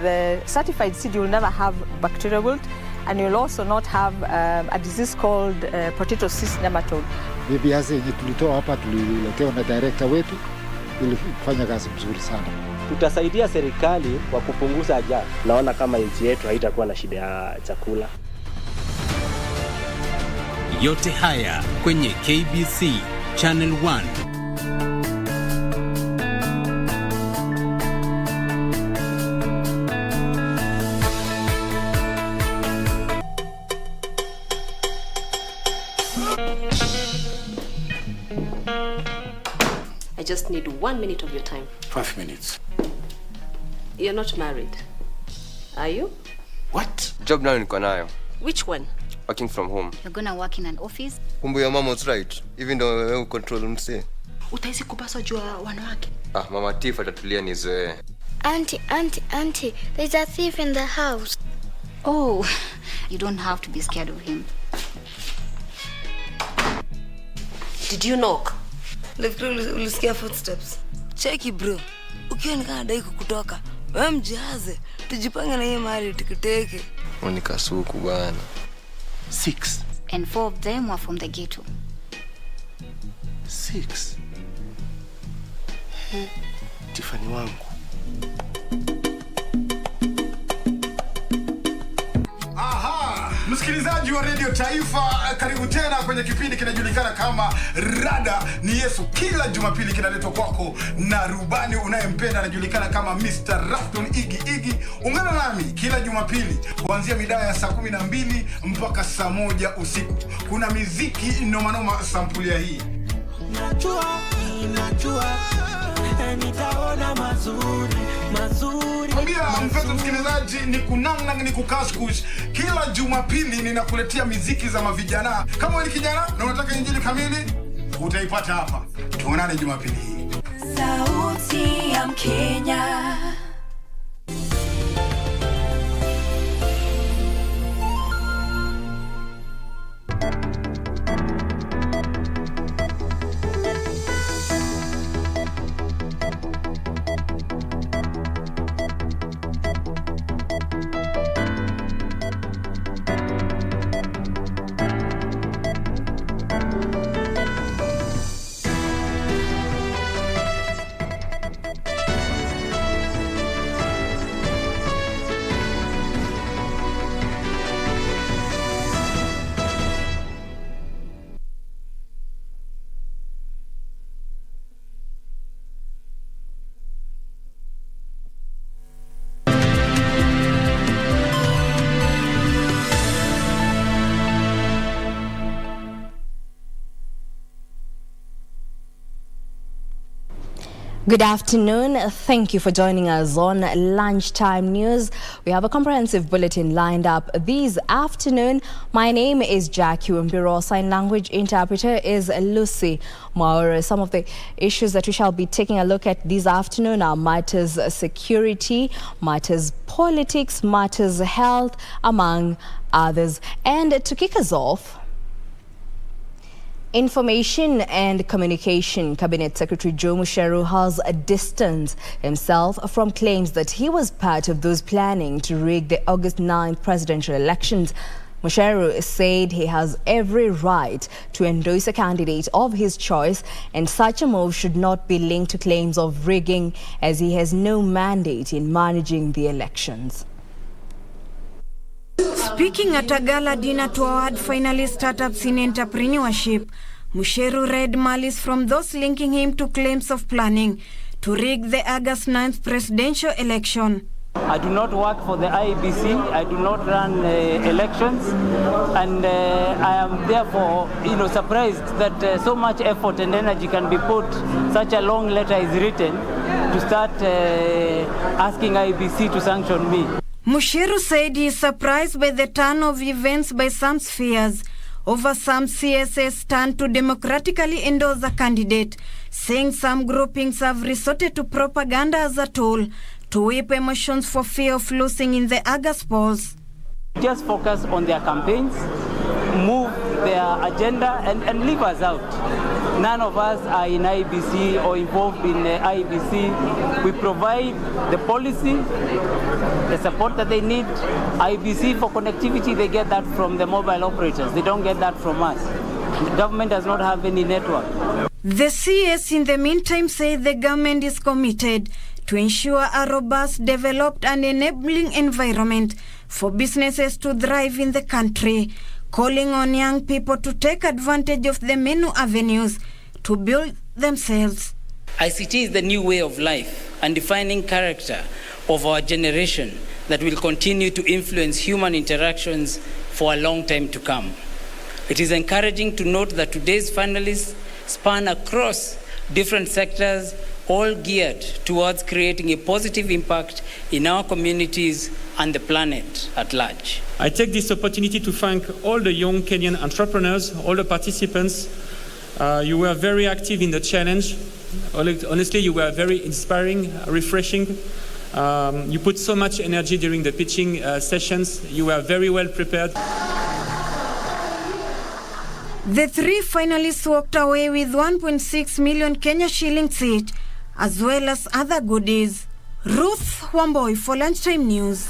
the certified seed, you'll never have bacterial wilt, and you'll also not have a disease called potato cyst nematode. Viazi yenye tulitoa hapa tuliletewa na director wetu, ilifanya kazi mzuri sana. Tutasaidia serikali kwa kupunguza ajali. Naona kama nchi yetu haitakuwa na shida ya chakula. Yote haya kwenye KBC Channel 1. I just need 1 minute of your time. 5 minutes. You're not married, are you? What? Job now niko nayo. Which one? Working from home. You're gonna work in an office? Kumbe your mom was right. Even though you control mse. Utaisi kupaswa jua wanawake. Mama Tifa atatulia nizoe. Auntie, there's a thief in the house. Oh, you don't have to be scared of him. Did you knock? Ulisikia footsteps. Cheki bro. Ukiwa nikadai kukutoka. Wewe mjiaze. Tujipange na hii mali tikiteke. Monica suku bana. 6. And 4 of them were from the ghetto. 6. Tiffany wangu. Msikilizaji wa Radio Taifa, karibu tena kwenye kipindi kinajulikana kama Rada ni Yesu. Kila Jumapili kinaletwa kwako na rubani unayempenda anajulikana kama Mr. Rafton Iggy. Ungana nami kila Jumapili kuanzia mida ya saa 12 mpaka saa 1 usiku. Kuna muziki noma sampulia hii. Najua nitaona mazuri. Mwambia mpenzi msikilizaji, ni kunamna ni kukaskush. Kila Jumapili ninakuletea muziki za mavijana. Kama wewe ni kijana na unataka injili kamili, utaipata hapa. Tuonane Jumapili hii. Sauti ya Mkenya. Good afternoon. Thank you for joining us on Lunchtime News. We have a comprehensive bulletin lined up this afternoon. My name is Jacky. Wambiru. Sign language interpreter is Lucy Maura. Some of the issues that we shall be taking a look at this afternoon are matters security, matters politics, matters health, among others. And to kick us off, Information and Communication Cabinet Secretary Joe Musheru has distanced himself from claims that he was part of those planning to rig the August 9th presidential elections. Musheru said he has every right to endorse a candidate of his choice, and such a move should not be linked to claims of rigging, as he has no mandate in managing the elections. Speaking at a gala dinner to award finalist startups in entrepreneurship, Musheru read malice from those linking him to claims of planning to rig the August 9th presidential election. I do not work for the IEBC, I do not run elections, and I am therefore surprised that so much effort and energy can be put, such a long letter is written to start asking IEBC to sanction me. Musheru said he is surprised by the turn of events by some spheres over some CSS turn to democratically endorse a candidate, saying some groupings have resorted to propaganda as a tool to whip emotions for fear of losing in the August polls. Just focus on their campaigns, move their agenda and leave us out. none of us are in IBC or involved in IBC. We provide the policy, the support that they need. IBC for connectivity, they get that from the mobile operators. They don't get that from us. The government does not have any network. The CS in the meantime say the government is committed to ensure a robust, developed and enabling environment for businesses to thrive in the country, calling on young people to take advantage of the many avenues to build themselves. ICT is the new way of life and defining character of our generation that will continue to influence human interactions for a long time to come. It is encouraging to note that today's finalists span across different sectors, all geared towards creating a positive impact in our communities and the planet at large. I take this opportunity to thank all the young Kenyan entrepreneurs, all the participants. You were very active in the challenge. Honestly, you were very inspiring, refreshing. You put so much energy during the pitching sessions. You were very well prepared. The three finalists walked away with 1.6 million Kenya shillings each, as well as other goodies. Ruth Wamboy for Lunchtime News.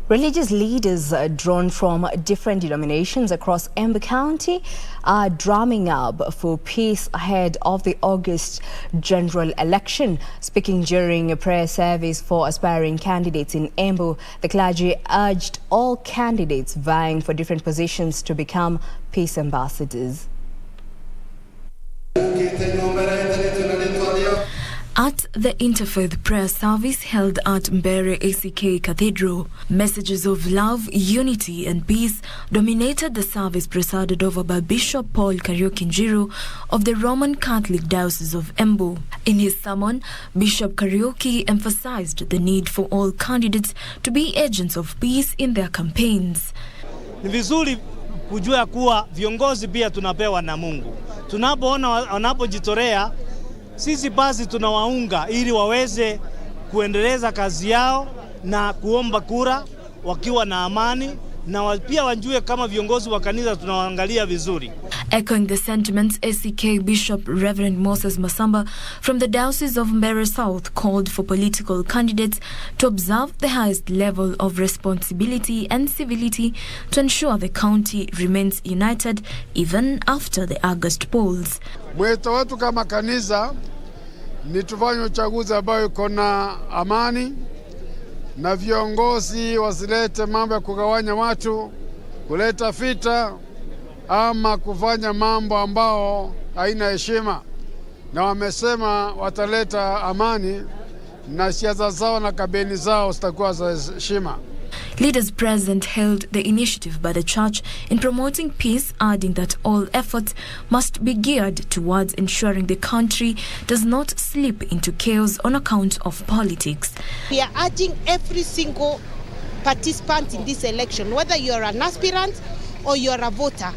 Religious leaders drawn from different denominations across Embu County are drumming up for peace ahead of the August general election. Speaking during a prayer service for aspiring candidates in Embu, the clergy urged all candidates vying for different positions to become peace ambassadors. At the interfaith prayer service held at Mbere ACK Cathedral, messages of love, unity and peace dominated the service presided over by Bishop Paul Kariuki Njiru of the Roman Catholic Diocese of Embu. In his sermon, Bishop Kariuki emphasized the need for all candidates to be agents of peace in their campaigns. Ni vizuri kujua kuwa viongozi pia tunapewa na Mungu. Tunapoona wanapojitolea, sisi basi tunawaunga ili waweze kuendeleza kazi yao na kuomba kura wakiwa na amani, na pia wajue kama viongozi wa kanisa tunawaangalia vizuri. Echoing the sentiments, ACK Bishop Reverend Moses Masamba from the Diocese of Mbere South called for political candidates to observe the highest level of responsibility and civility to ensure the county remains united even after the August polls. Mwito wetu kama kanisa ni tufanye uchaguzi ambao uko na amani, na viongozi wasilete mambo ya kugawanya watu, kuleta vita ama kufanya mambo ambao haina heshima. Na wamesema wataleta amani na siasa zao na kampeni zao zitakuwa za heshima. Leaders present hailed the initiative by the church in promoting peace, adding that all efforts must be geared towards ensuring the country does not slip into chaos on account of politics. We are urging every single participant in this election, whether you are an aspirant or you are a voter,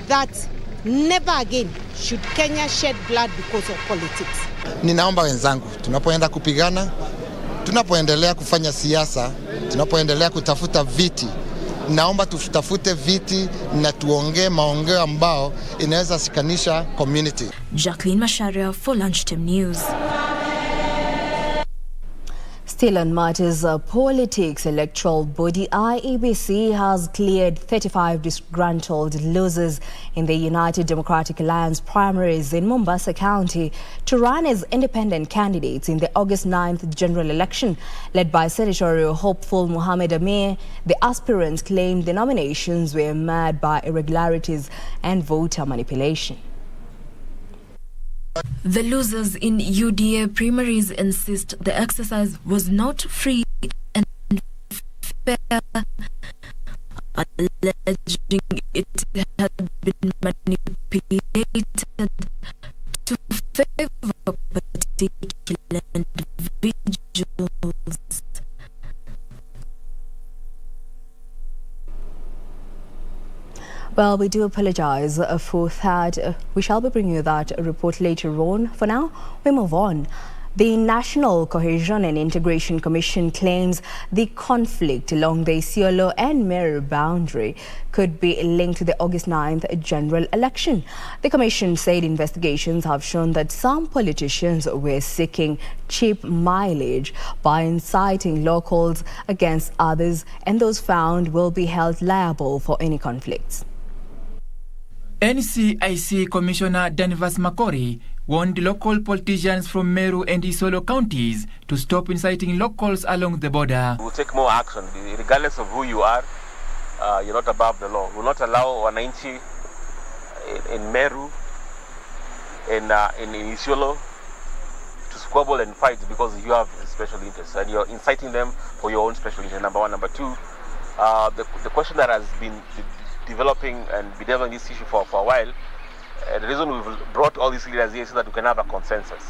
that never again should Kenya shed blood because of politics. Ninaomba wenzangu, tunapoenda kupigana, tunapoendelea kufanya siasa, tunapoendelea kutafuta viti, naomba tutafute viti na tuongee maongeo ambao inaweza sikanisha community. Jacqueline Masharia for Lunchtime News. Still on matters of politics, electoral body IEBC has cleared 35 disgruntled losers in the United Democratic Alliance primaries in Mombasa County to run as independent candidates in the August 9th general election. Led by senatorial hopeful Mohamed Amir, the aspirants claimed the nominations were marred by irregularities and voter manipulation. The losers in UDA primaries insist the exercise was not free and fair, alleging it had been manipulated to favor particular individuals. Well, we do apologize for that. We shall be bringing you that report later on. For now, we move on. The National Cohesion and Integration Commission claims the conflict along the Cielo and Wambiru boundary could be linked to the August 9th general election. The commission said investigations have shown that some politicians were seeking cheap mileage by inciting locals against others, and those found will be held liable for any conflicts. NCIC Commissioner Danvers Makori warned local politicians from Meru and Cielo counties to stop inciting locals along the border. We'll take more action, regardless of who you are. You're not above the law. We'll not allow wananchi in Meru, in Cielo, to squabble and fight because you have special interests and you're inciting them for your own special interest. Number one. Number two, the question that has been developing and bedeviling this issue for a while. The reason we've brought all these leaders here is so that we can have a consensus.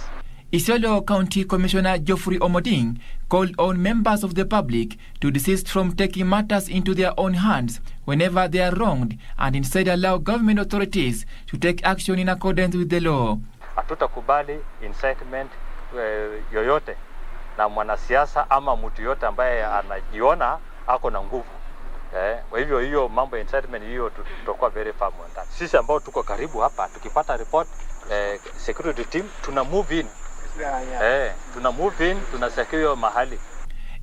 Cielo County Commissioner Geoffrey Omoding called on members of the public to desist from taking matters into their own hands whenever they are wronged and instead allow government authorities to take action in accordance with the law. Hatutakubali incitement yoyote na mwanasiasa ama mtu yote ambaye anajiona ako na nguvu. Kwa hivyo hiyo mambo ya incitement hiyo tutakuwa very firm on that. Sisi ambao tuko karibu hapa tukipata report security team tuna move in. Tuna move in, tuna secure mahali.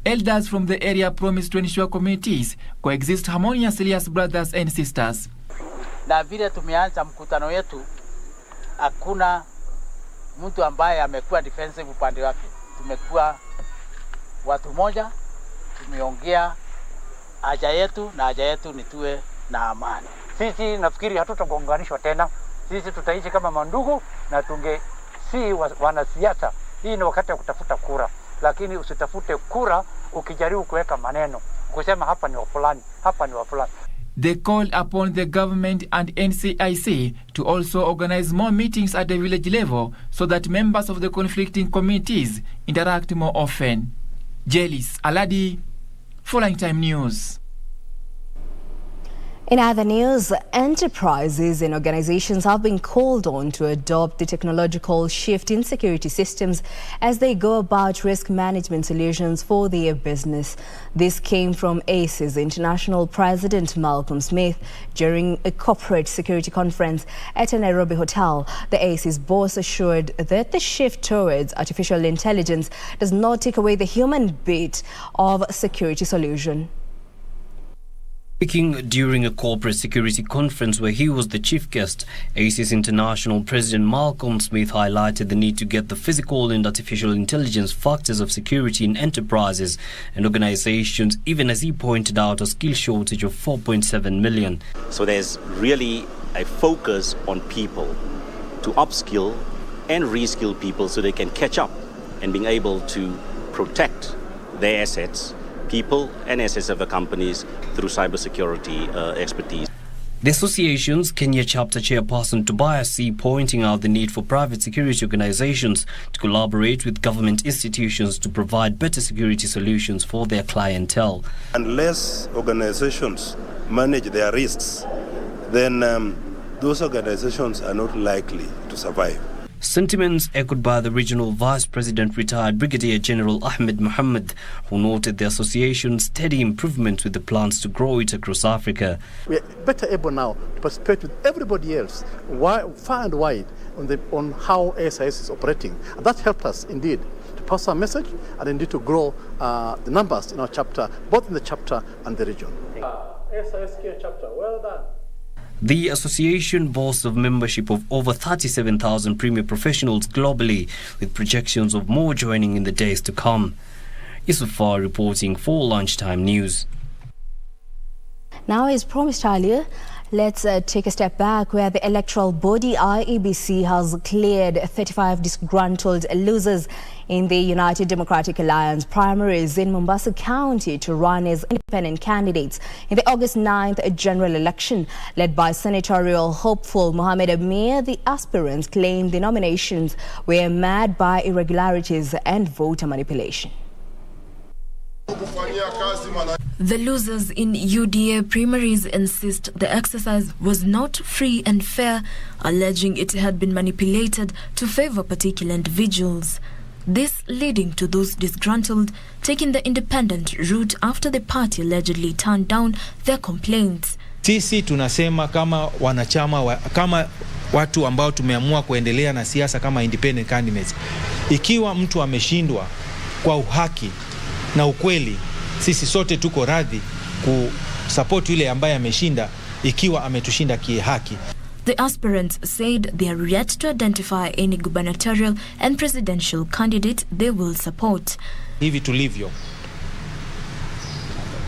Elders from the area promised to ensure communities coexist harmoniously as brothers and sisters. Na vile tumeanza mkutano yetu, hakuna mtu ambaye amekuwa defensive upande wake. Tumekuwa watu moja, tumeongea haja yetu na haja yetu ni tuwe na amani. Sisi nafikiri hatutagonganishwa tena. Sisi tutaishi kama mandugu na si wanasiasa. Hii ni wakati wa kutafuta kura, lakini usitafute kura ukijaribu kuweka maneno kusema hapa ni wa fulani, hapa ni wa fulani. They called upon the government and NCIC to also organize more meetings at the village level so that members of the conflicting communities interact more often. Jelis Aladi for Lunchtime News. In other news, enterprises and organizations have been called on to adopt the technological shift in security systems as they go about risk management solutions for their business. This came from ACE's International President Malcolm Smith during a corporate security conference at a Nairobi hotel. The ACE's boss assured that the shift towards artificial intelligence does not take away the human bit of security solution. Speaking during a corporate security conference where he was the chief guest, ACE's International President Malcolm Smith highlighted the need to get the physical and artificial intelligence factors of security in enterprises and organizations, even as he pointed out a skill shortage of 4.7 million. So there's really a focus on people to upskill and reskill people so they can catch up and being able to protect their assets, people and assets of the companies through cybersecurity expertise. The association's Kenya chapter chairperson Tobias C. pointing out the need for private security organizations to collaborate with government institutions to provide better security solutions for their clientele. Unless organizations manage their risks, then those organizations are not likely to survive. Sentiments echoed by the regional vice president, retired Brigadier General Ahmed Mohammed, who noted the association's steady improvement with the plans to grow it across Africa. We are better able now to participate with everybody else, far and wide, on how ASIS is operating. And that helped us indeed to pass our message and indeed to grow the numbers in our chapter, both in the chapter and the region. ASIS chapter, well done. The association boasts of membership of over 37,000 premier professionals globally, with projections of more joining in the days to come. Yusufar reporting for Lunchtime News. Now, as promised earlier, let's take a step back where the electoral body IEBC has cleared 35 disgruntled losers in the United Democratic Alliance primaries in Mombasa County to run as independent candidates in the August 9th general election. Led by senatorial hopeful Mohamed Amir, the aspirants claimed the nominations were marred by irregularities and voter manipulation. The losers in UDA primaries insist the exercise was not free and fair, alleging it had been manipulated to favor particular individuals. this leading to those disgruntled taking the independent route after the party allegedly turned down their complaints. Sisi tunasema kama wanachama kama watu ambao tumeamua kuendelea na siasa kama independent candidates, ikiwa mtu ameshindwa kwa uhaki na ukweli, sisi sote tuko radhi kusupport yule ambaye ameshinda ikiwa ametushinda kihaki. The aspirants said they are yet to identify any gubernatorial and presidential candidate they will support. Hivi tulivyo,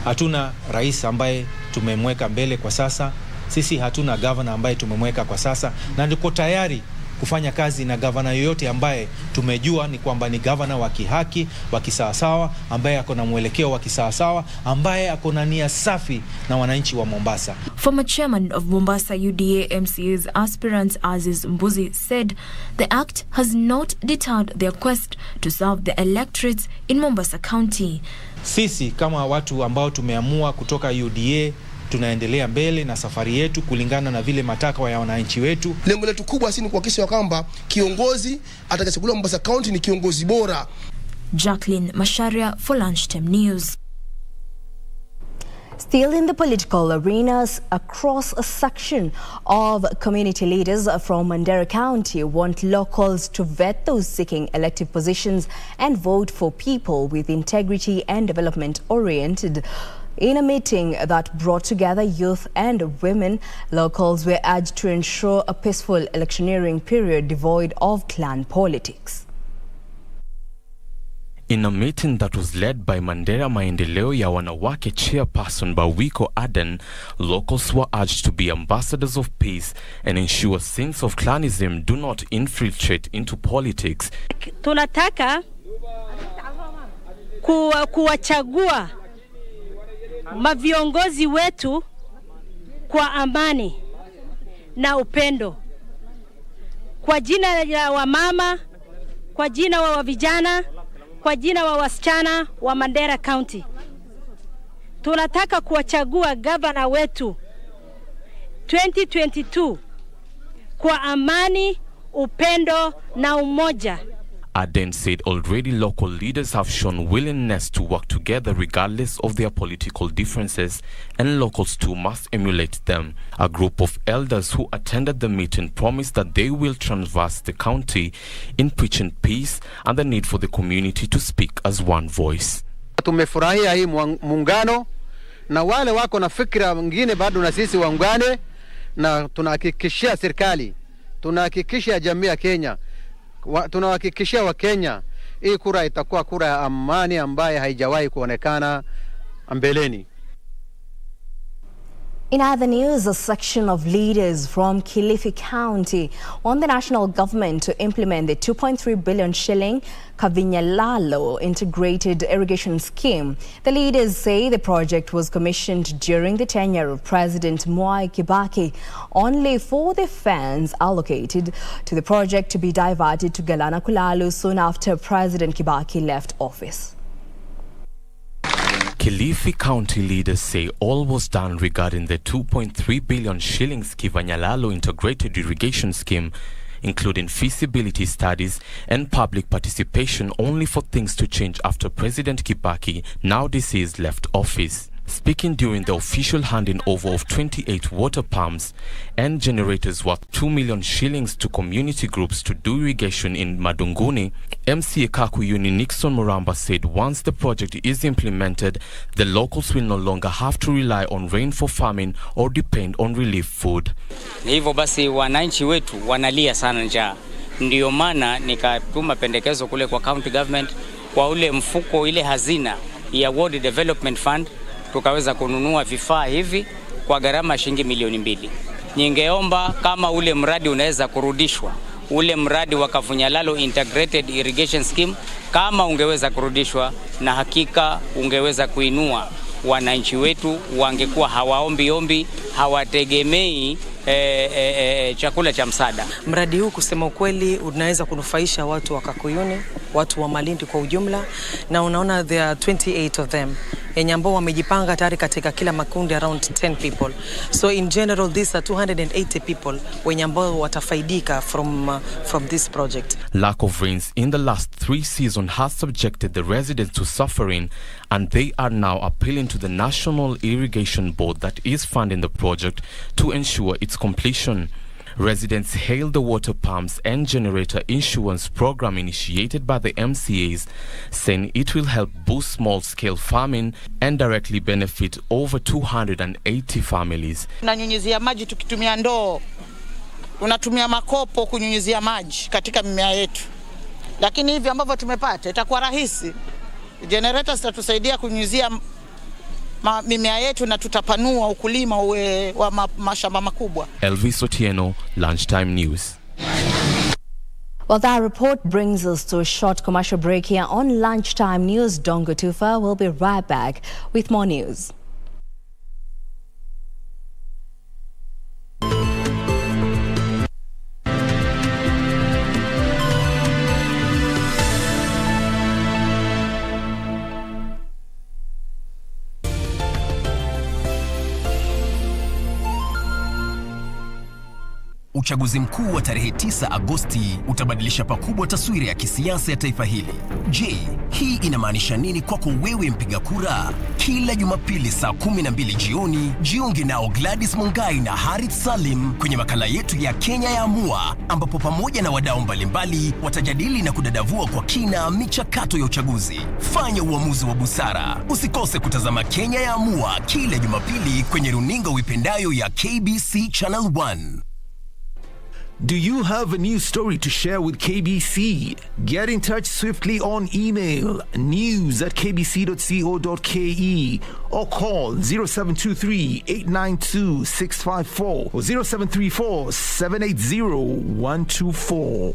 hatuna rais ambaye tumemweka mbele kwa sasa. Sisi hatuna governor ambaye tumemweka kwa sasa, na niko tayari kufanya kazi na governor yoyote ambaye tumejua ni kwamba ni governor wa kihaki, wa kisawasawa, ambaye ako na mwelekeo wa kisawasawa, ambaye ako na nia safi na wananchi wa Mombasa. Former chairman of Mombasa UDA MCA's aspirants Aziz Mbuzi said the act has not deterred their quest to serve the electorates in Mombasa County. Sisi kama watu ambao tumeamua kutoka UDA tunaendelea mbele na safari yetu kulingana na vile matakwa ya wananchi wetu. Lengo letu kubwa si ni kuhakikisha kwamba kiongozi atakayechaguliwa Mombasa County ni kiongozi bora. Jacqueline Masharia for Lunchtime News. Still in the political arenas, across a section of community leaders from Mandera County want locals to vet those seeking elective positions and vote for people with integrity and development oriented. In a meeting that brought together youth and women, locals were urged to ensure a peaceful electioneering period devoid of clan politics. In a meeting that was led by Mandera Maendeleo ya Wanawake chairperson Bawiko Aden, locals were urged to be ambassadors of peace and ensure sins of clanism do not infiltrate into politics. Tunataka kuwachagua maviongozi wetu kwa amani na upendo, kwa jina la wamama, kwa jina wa vijana, kwa jina wa wasichana wa Mandera County. Tunataka kuwachagua gavana wetu 2022 kwa amani, upendo na umoja. Aden said already local leaders have shown willingness to work together regardless of their political differences, and locals too must emulate them. A group of elders who attended the meeting promised that they will traverse the county in preaching peace and the need for the community to speak as one voice. Tumefurahia hii muungano, na wale wako na fikra mwingine bado na sisi waungane, na tunahakikishia serikali, tunahakikishia jamii ya Kenya, tunahakikishia wa Kenya hii kura itakuwa kura ya amani ambaye haijawahi kuonekana mbeleni. In other news, a section of leaders from Kilifi County want the national government to implement the 2.3 billion shilling Kavinyalalo integrated irrigation scheme. The leaders say the project was commissioned during the tenure of President Mwai Kibaki, only for the funds allocated to the project to be diverted to Galana Kulalu soon after President Kibaki left office. Kilifi County leaders say all was done regarding the 2.3 billion shillings Kivanyalalo integrated irrigation scheme, including feasibility studies and public participation, only for things to change after President Kibaki, now deceased, left office. Speaking during the official handing over of 28 water pumps and generators worth 2 million shillings to community groups to do irrigation in Madunguni, MCA Kakuyuni Nixon Muramba said once the project is implemented, the locals will no longer have to rely on rain for farming or depend on relief food. Hivyo basi wananchi wetu wanalia sana njaa. Ndio maana nikatuma pendekezo kule kwa county government kwa ule mfuko, ile hazina ya World Development Fund, tukaweza kununua vifaa hivi kwa gharama shilingi milioni 2. Ningeomba kama ule mradi unaweza kurudishwa, ule mradi wa Kavunyalalo Integrated Irrigation Scheme, kama ungeweza kurudishwa, na hakika ungeweza kuinua wananchi wetu, wangekuwa hawaombi, hawategemei chakula cha msaada. Mradi huu kusema ukweli unaweza kunufaisha watu wa Kakuyuni, watu wa Malindi kwa ujumla, na unaona there are 28 of them yenye ambao wamejipanga tayari katika kila makundi around 10 people. So in general these are 280 people wenye ambao watafaidika from this project. Lack of rains in the last 3 seasons has subjected the residents to suffering, and they are now appealing to the National Irrigation Board that is funding the project to ensure its completion. Residents hailed the water pumps and generator insurance program initiated by the MCAs, saying it will help boost small-scale farming and directly benefit over 280 families. Tunanyunyizia maji tukitumia ndoo, unatumia makopo kunyunyizia maji katika mimea yetu, lakini hivi ambavyo tumepata itakuwa rahisi. Generators zitatusaidia kunyunyizia mimea yetu na tutapanua ukulima wa mashamba makubwa. Elvis Otieno, Lunchtime News. Well, that report brings us to a short commercial break here on Lunchtime News. Don't go too far. We'll be right back with more news. Uchaguzi mkuu wa tarehe 9 Agosti utabadilisha pakubwa taswira ya kisiasa ya taifa hili. Je, hii inamaanisha nini kwako wewe mpiga kura? Kila Jumapili saa 12 jioni, jiunge nao Gladys Mungai na Harith Salim kwenye makala yetu ya Kenya ya Amua, ambapo pamoja na wadau mbalimbali watajadili na kudadavua kwa kina michakato ya uchaguzi. Fanya uamuzi wa busara. Usikose kutazama Kenya ya Amua kila Jumapili kwenye runinga uipendayo ya KBC Channel 1. Do you have a news story to share with KBC? Get in touch swiftly on email news@kbc.co.ke or call 0723-892-654 or 0734-780-124.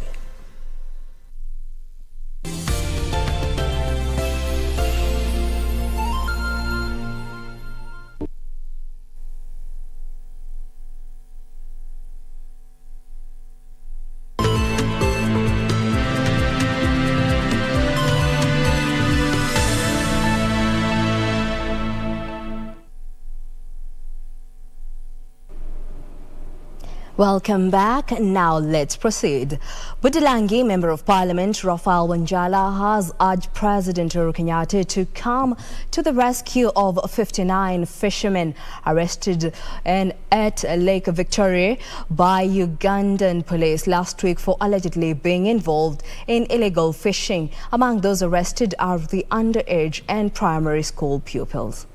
Welcome back. Now let's proceed. Budalangi Member of Parliament Raphael Wanjala has urged President Uhuru Kenyatta to come to the rescue of 59 fishermen arrested at Lake Victoria by Ugandan police last week for allegedly being involved in illegal fishing. Among those arrested are the underage and primary school pupils.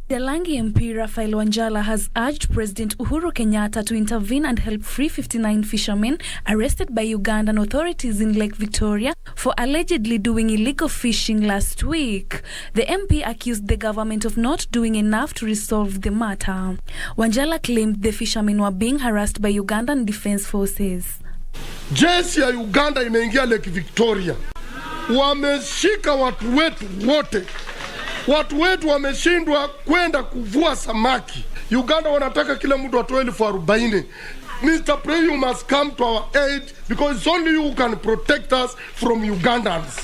Budalangi MP Raphael Wanjala has urged President Uhuru Kenyatta to intervene and help free 59 fishermen arrested by Ugandan authorities in Lake Victoria for allegedly doing illegal fishing last week. The MP accused the government of not doing enough to resolve the matter. Wanjala claimed the fishermen were being harassed by Ugandan Defense Forces. Jeshi ya Uganda imeingia Lake Victoria. Wameshika watu wetu wote. Watu wetu wameshindwa kwenda kuvua samaki. Uganda wanataka kila mtu atoe 40,000. Mr. President, you must come to our aid because it's only you who can protect us from Ugandans.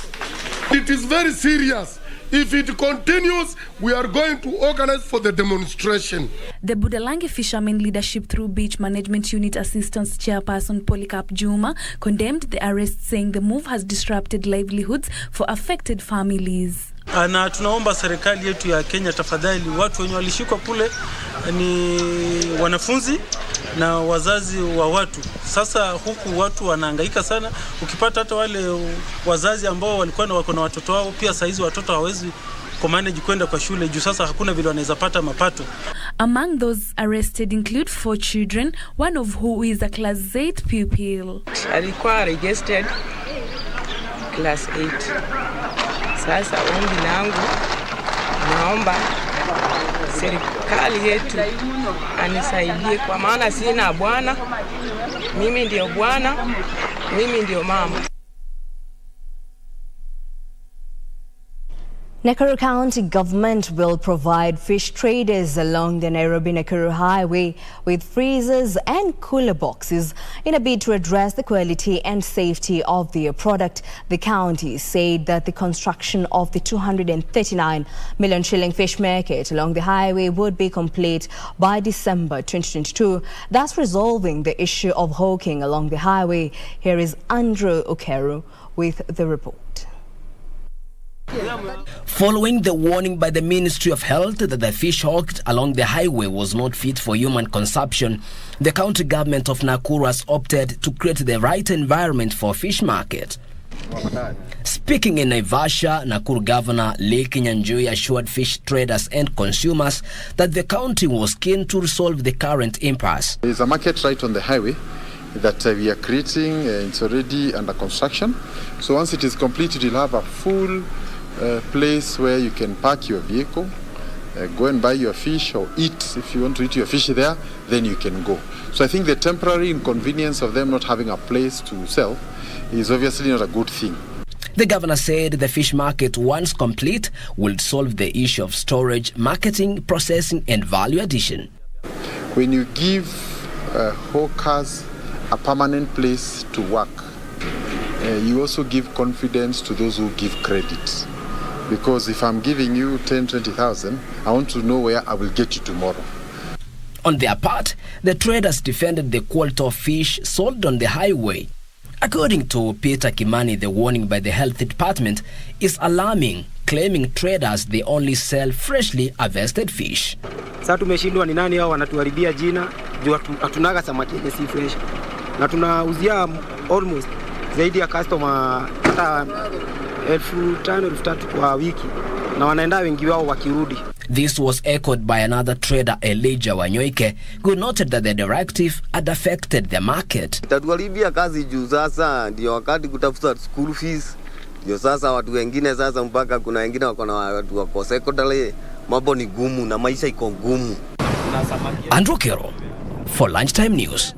It is very serious. If it continues, we are going to organize for the demonstration. The Budalangi Fishermen Leadership through Beach Management Unit Assistance Chairperson Polycarp Juma condemned the arrest, saying the move has disrupted livelihoods for affected families. Na tunaomba serikali yetu ya Kenya tafadhali, watu wenye walishikwa kule ni wanafunzi na wazazi wa watu. Sasa huku watu wanahangaika sana. Ukipata hata wale wazazi ambao walikuwa wako na watoto wao, pia saizi watoto hawezi kumanage kwenda kwa shule juu sasa hakuna vile wanaweza pata mapato. Among those arrested include 4 children, one of who is a class 8 pupil. Alikuwa registered class 8. Sasa ombi langu, naomba serikali yetu anisaidie kwa maana sina bwana. Mimi ndio bwana, mimi ndio mama. Nakuru County government will provide fish traders along the Nairobi-Nakuru highway with freezers and cooler boxes in a bid to address the quality and safety of their product. The county said that the construction of the 239 million shilling fish market along the highway would be complete by December 2022, thus resolving the issue of hawking along the highway. Here is Andrew Okeru with the report. Following the warning by the Ministry of Health that the fish hawked along the highway was not fit for human consumption, the county government of Nakuru has opted to create the right environment for fish market. Speaking in Naivasha, Nakuru Governor Leki Nyanjui assured fish traders and consumers that the county was keen to resolve the current impasse. There is a market right on the highway that we are creating. It's already under construction. So once it is completed, you'll have a full place where you can park your vehicle, go and buy your fish or eat. If you want to eat your fish there, then you can go. So I think the temporary inconvenience of them not having a place to sell is obviously not a good thing. The governor said the fish market, once complete, will solve the issue of storage, marketing, processing and value addition. When you give hawkers a permanent place to work, you also give confidence to those who give credit. Because if I'm giving you 10, 20,000, I want to know where I will get you tomorrow. On their part, the traders defended the quality of fish sold on the highway. According to Peter Kimani, the warning by the health department is alarming, claiming traders they only sell freshly harvested fish. Sasa tumeshindwa ni nani hao wanatuharibia jina, juu hatunaga samaki yenye si fresh. Na tunauzia almost zaidi ya customer hata 1,500-3,000 kwa wiki, na wanaenda wengi wao wakirudi. This was echoed by another trader, Elijah Wanyoike, who noted that the directive had affected the market. Itatuharibia kazi juu sasa ndio wakati kutafuta school fees. Ndio sasa watu wengine sasa mpaka kuna wengine wako na watu wako secondary, mambo ni gumu na maisha iko gumu. Andrew Kero for Lunchtime News.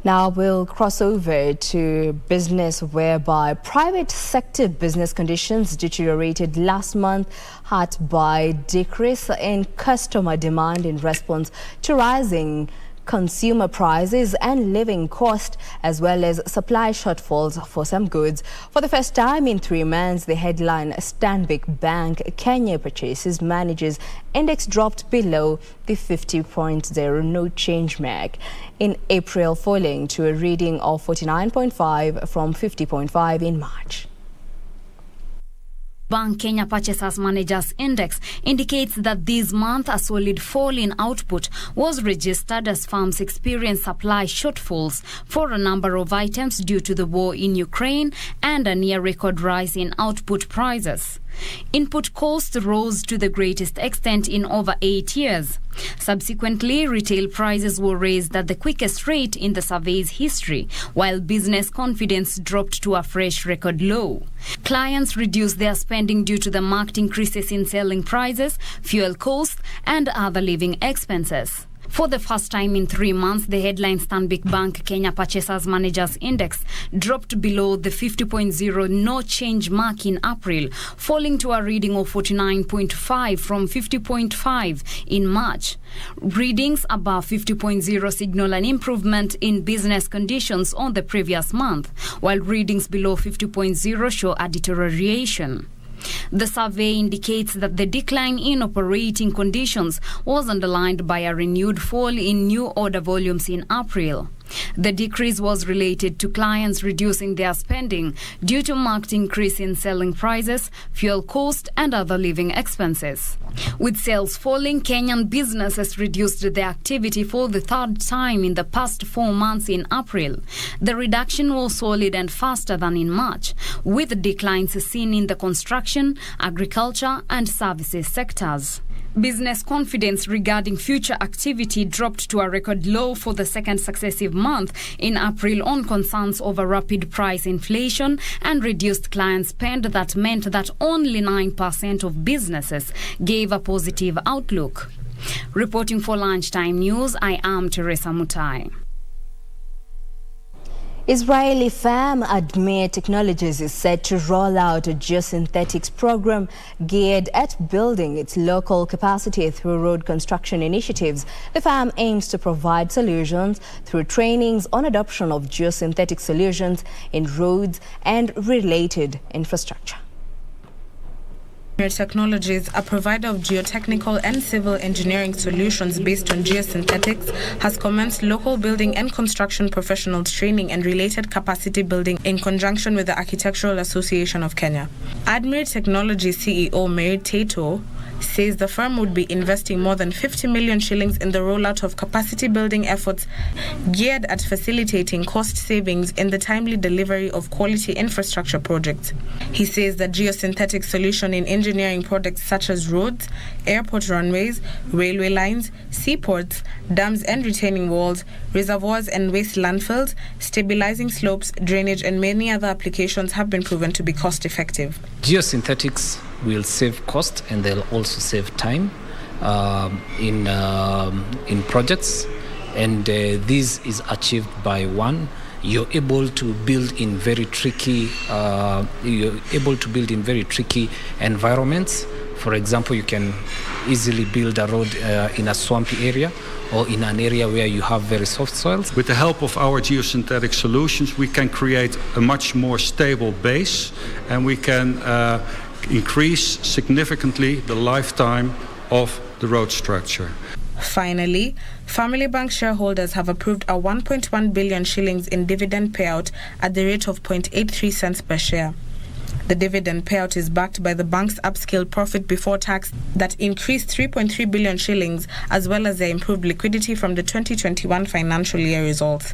Now we'll cross over to business, whereby private sector business conditions deteriorated last month, hurt by decrease in customer demand in response to rising consumer prices and living cost, as well as supply shortfalls for some goods. For the first time in 3 months, the headline Stanbic Bank Kenya Purchases Managers Index dropped below the 50.0 no change mark in April, falling to a reading of 49.5 from 50.5 in March. Bank Kenya Purchases Managers Index indicates that this month a solid fall in output was registered as firms experienced supply shortfalls for a number of items due to the war in Ukraine and a near record rise in output prices. Input costs rose to the greatest extent in over 8 years. Subsequently, retail prices were raised at the quickest rate in the survey's history, while business confidence dropped to a fresh record low. Clients reduced their spending due to the marked increases in selling prices, fuel costs, and other living expenses. For the first time in 3 months, the headline Stanbic Bank Kenya Purchases Managers Index dropped below the 50.0 no change mark in April, falling to a reading of 49.5 from 50.5 in March. Readings above 50.0 signal an improvement in business conditions on the previous month, while readings below 50.0 show a deterioration. The survey indicates that the decline in operating conditions was underlined by a renewed fall in new order volumes in April. The decrease was related to clients reducing their spending due to marked increase in selling prices, fuel cost, and other living expenses. With sales falling, Kenyan businesses reduced their activity for the third time in the past 4 months in April. The reduction was solid and faster than in March, with declines seen in the construction, agriculture, and services sectors. Business confidence regarding future activity dropped to a record low for the second successive month in April on concerns over rapid price inflation and reduced client spend that meant that only 9% of businesses gave a positive outlook. Reporting for Lunchtime News, I am Teresa Mutai. Israeli firm Admir Technologies is set to roll out a geosynthetics program geared at building its local capacity through road construction initiatives. The firm aims to provide solutions through trainings on adoption of geosynthetic solutions in roads and related infrastructure. Technologies, a provider of geotechnical and civil engineering solutions based on geosynthetics, has commenced local building and construction professionals training and related capacity building in conjunction with the Architectural Association of Kenya. Admir Technology CEO Mary Tato says the firm would be investing more than 50 million shillings in the rollout of capacity building efforts geared at facilitating cost savings in the timely delivery of quality infrastructure projects. He says that geosynthetic solution in engineering projects such as roads, airport runways, railway lines, seaports, dams and retaining walls, reservoirs and waste landfills, stabilizing slopes, drainage and many other applications have been proven to be cost effective. Geosynthetics will save cost and they'll also save time in projects, and this is achieved by one, you're able to build in very tricky environments. For example, you can easily build a road in a swampy area or in an area where you have very soft soils. With the help of our geosynthetic solutions, we can create a much more stable base, and we can increase significantly the lifetime of the road structure. Finally, Family Bank shareholders have approved a 1.1 billion shillings in dividend payout at the rate of 0.83 cents per share. The dividend payout is backed by the bank's upscale profit before tax that increased 3.3 billion shillings, as well as the improved liquidity from the 2021 financial year results.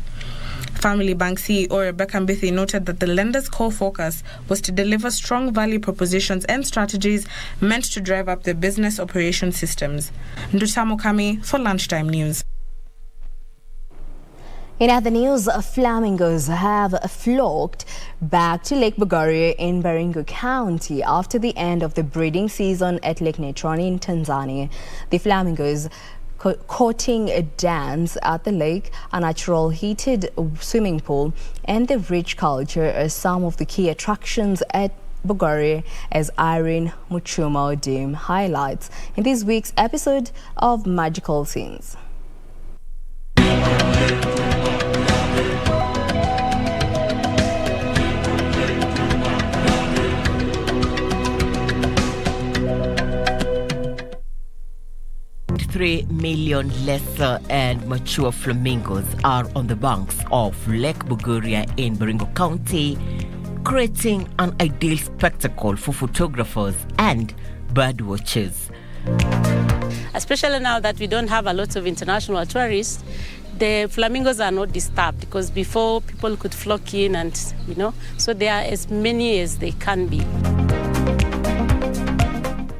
Family Bank CEO Rebecca Mbithi noted that the lender's core focus was to deliver strong value propositions and strategies meant to drive up their business operation systems. Ndutamo Kami for Lunchtime News. In other news, flamingos have flocked back to Lake Bogoria in Baringo County after the end of the breeding season at Lake Natron in Tanzania. The flamingos courting a dance at the lake, a natural heated swimming pool, and the rich culture are some of the key attractions at Bogoria, as Irene Muchuma Odim highlights in this week's episode of Magical Scenes. 3 million lesser and mature flamingos are on the banks of Lake Bogoria in Baringo County, creating an ideal spectacle for photographers and bird watchers. Especially now that we don't have a lot of international tourists, the flamingos are not disturbed, because before people could flock in and, so there are as many as they can be.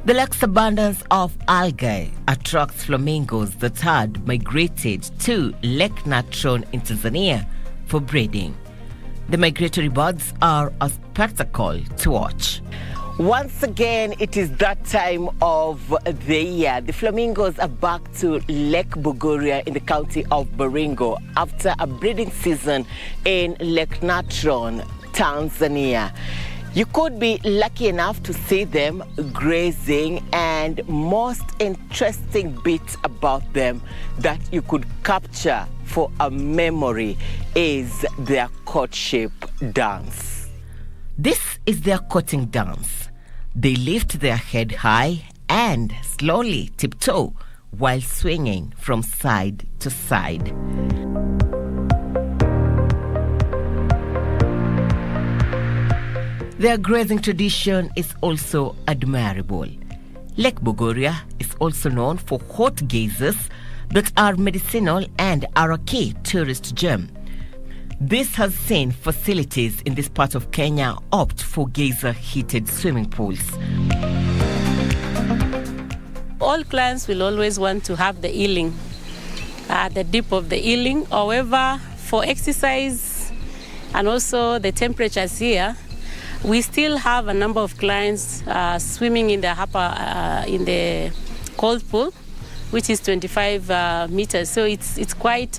The lake's abundance of algae attracts flamingos that had migrated to Lake Natron in Tanzania for breeding. The migratory birds are a spectacle to watch. Once again, it is that time of the year. The flamingos are back to Lake Bogoria in the county of Baringo after a breeding season in Lake Natron, Tanzania. You could be lucky enough to see them grazing, and most interesting bit about them that you could capture for a memory is their courtship dance. This is their courting dance. They lift their head high and slowly tiptoe while swinging from side to side. Their grazing tradition is also admirable. Lake Bogoria is also known for hot geysers that are medicinal and are a key tourist gem. This has seen facilities in this part of Kenya opt for geyser-heated swimming pools. All clients will always want to have the ealing, the dip of the ealing. However, for exercise and also the temperatures here, we still have a number of clients swimming in the cold pool, which is 25 meters. So it's quite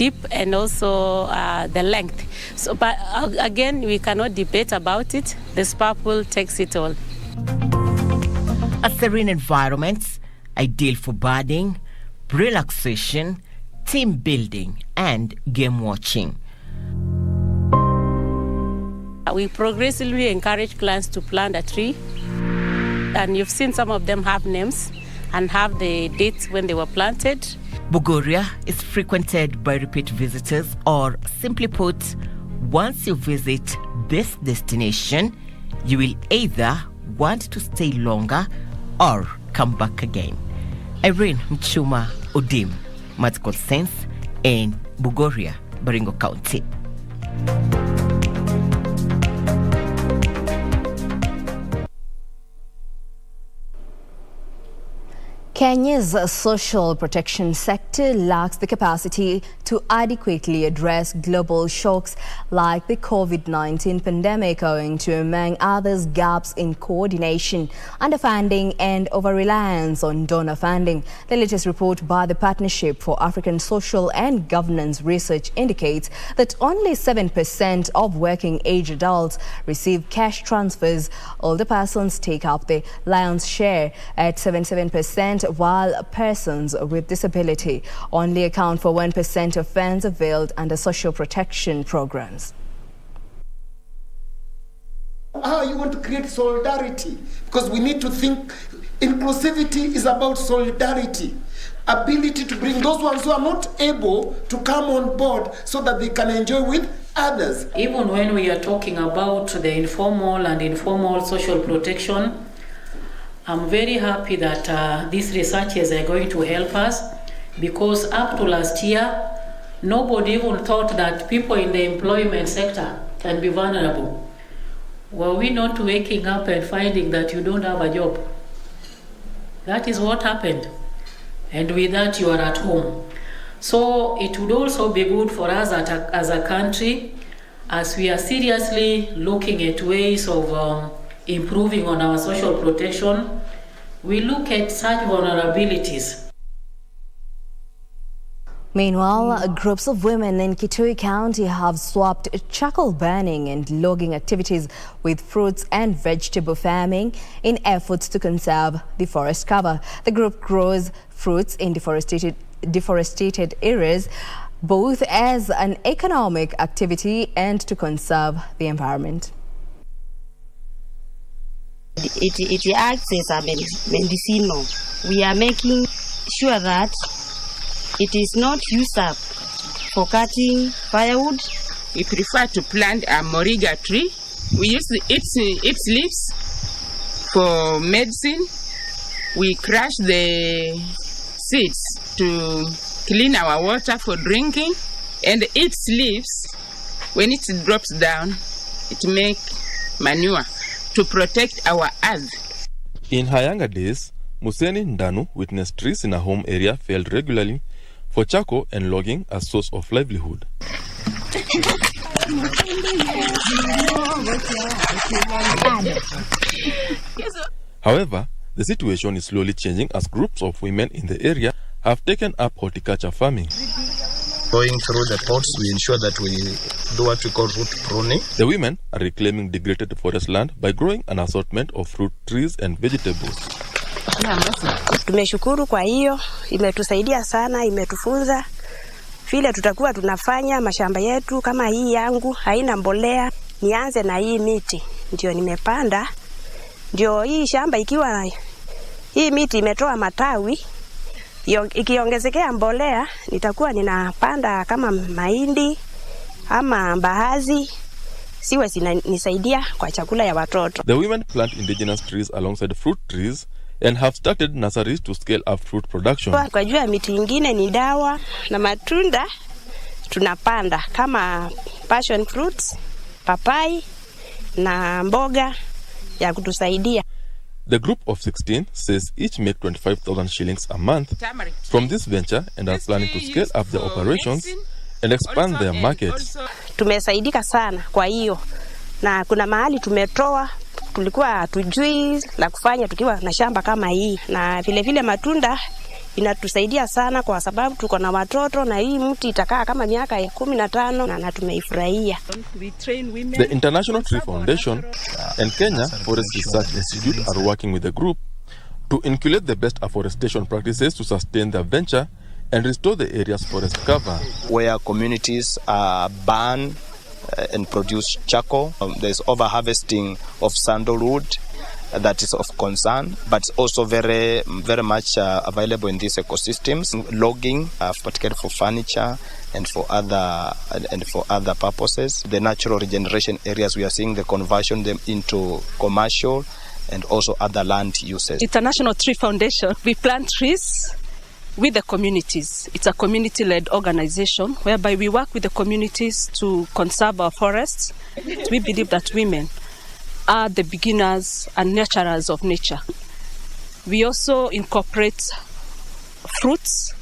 deep and also the length. So, but again, we cannot debate about it. The spa pool takes it all. A serene environment, ideal for bathing, relaxation, team building, and game watching. We progressively encourage clients to plant a tree, and you've seen some of them have names and have the dates when they were planted. Bogoria is frequented by repeat visitors, or simply put, once you visit this destination, you will either want to stay longer or come back again. Irene Mchuma Odim, Magical Sense in Bogoria, Baringo County. Kenya's social protection sector lacks the capacity to adequately address global shocks like the COVID-19 pandemic, owing to, among others, gaps in coordination, underfunding and over-reliance on donor funding. The latest report by the Partnership for African Social and Governance Research indicates that only 7% of working-age adults receive cash transfers. Older persons take up the lion's share at 77%, while persons with disability only account for 1% of funds availed under social protection programs. How you want to create solidarity? Because we need to think inclusivity is about solidarity. Ability to bring those ones who are not able to come on board so that they can enjoy with others. Even when we are talking about the informal and informal social protection, I'm very happy that these researchers are going to help us, because up to last year, nobody even thought that people in the employment sector can be vulnerable. Were we not waking up and finding that you don't have a job? That is what happened. And with that, you are at home. So it would also be good for us as a country, as we are seriously looking at ways of improving on our social protection, we look at such vulnerabilities. Meanwhile, groups of women in Kitui County have swapped charcoal burning and logging activities with fruits and vegetable farming in efforts to conserve the forest cover. The group grows fruits in deforested areas, both as an economic activity and to conserve the environment. It acts as a medicinal. We are making sure that it is not used up for cutting firewood. We prefer to plant a moringa tree. We use its leaves for medicine. We crush the seeds to clean our water for drinking. And its leaves, when it drops down, it makes manure to protect our earth. In her younger days, Museni Ndanu witnessed trees in her home area felled regularly for charcoal and logging as source of livelihood. However, the situation is slowly changing as groups of women in the area have taken up horticulture farming. Going through the pots, we ensure that we do what we call root pruning. The women are reclaiming degraded forest land by growing an assortment of fruit trees and vegetables. Tumeshukuru kwa hiyo, imetusaidia sana, imetufunza vile tutakuwa tunafanya mashamba yetu. Kama hii yangu haina mbolea, nianze na hii miti ndio nimepanda, ndio hii shamba ikiwa hii miti imetoa matawi, ikiongezekea mbolea nitakuwa ninapanda kama mahindi ama mbaazi, siwe zinanisaidia kwa chakula ya watoto. The women plant indigenous trees alongside fruit trees and have started nurseries to scale up fruit production. Kwa jua miti ingine ni dawa na matunda tunapanda kama passion fruits, papai na mboga ya kutusaidia. The group of 16 says each make 25,000 shillings a month from this venture and are planning to scale up their operations and expand their markets. Tumesaidika sana kwa hiyo, na kuna mahali tumetoa, tulikuwa hatujui la kufanya tukiwa na shamba kama hii, na vile vile matunda Inatusaidia sana kwa sababu tuko na watoto na hii mti itakaa kama miaka 15 na tumeifurahia. The International Tree Foundation and Kenya Forest Research Institute are working with the group to inculcate the best afforestation practices to sustain their venture and restore the area's forest cover. Where communities burn and produce charcoal, there's over-harvesting of sandalwood that is of concern, but also very much available in these ecosystems. Logging, particularly for furniture and for other purposes. The natural regeneration areas, we are seeing the conversion them into commercial and also other land uses. International Tree Foundation, we plant trees with the communities. It's a community-led organization whereby we work with the communities to conserve our forests. We believe that women are the beginners and nurturers of nature. We also incorporate fruits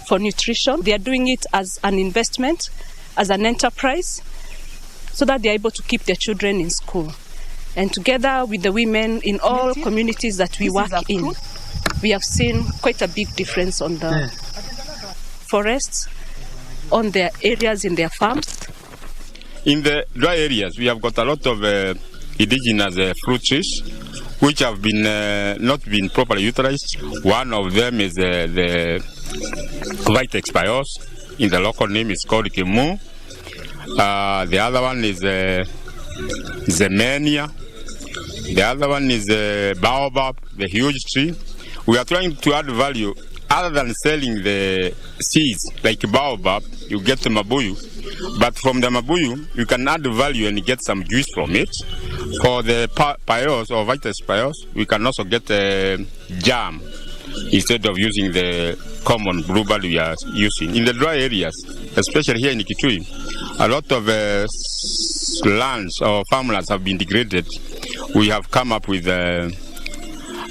for nutrition. They are doing it as an investment, as an enterprise, so that they are able to keep their children in school. And together with the women in all communities that we work in, we have seen quite a big difference on the forests, on their areas in their farms. In the dry areas, we have got a lot of indigenous fruit trees, which have been not been properly utilized. One of them is the Vitex pios. In the local name, is called Kimu. The other one is Zemenia. The other one is Baobab, the huge tree. We are trying to add value other than selling the seeds like Baobab. You get the mabuyu, but from the mabuyu you can add value and get some juice from it. For the pios or Vitex pios, we can also get jam instead of using the common blueberry we are using. In the dry areas, especially here in Kitui, a lot of lands or farmlands have been degraded. We have come up with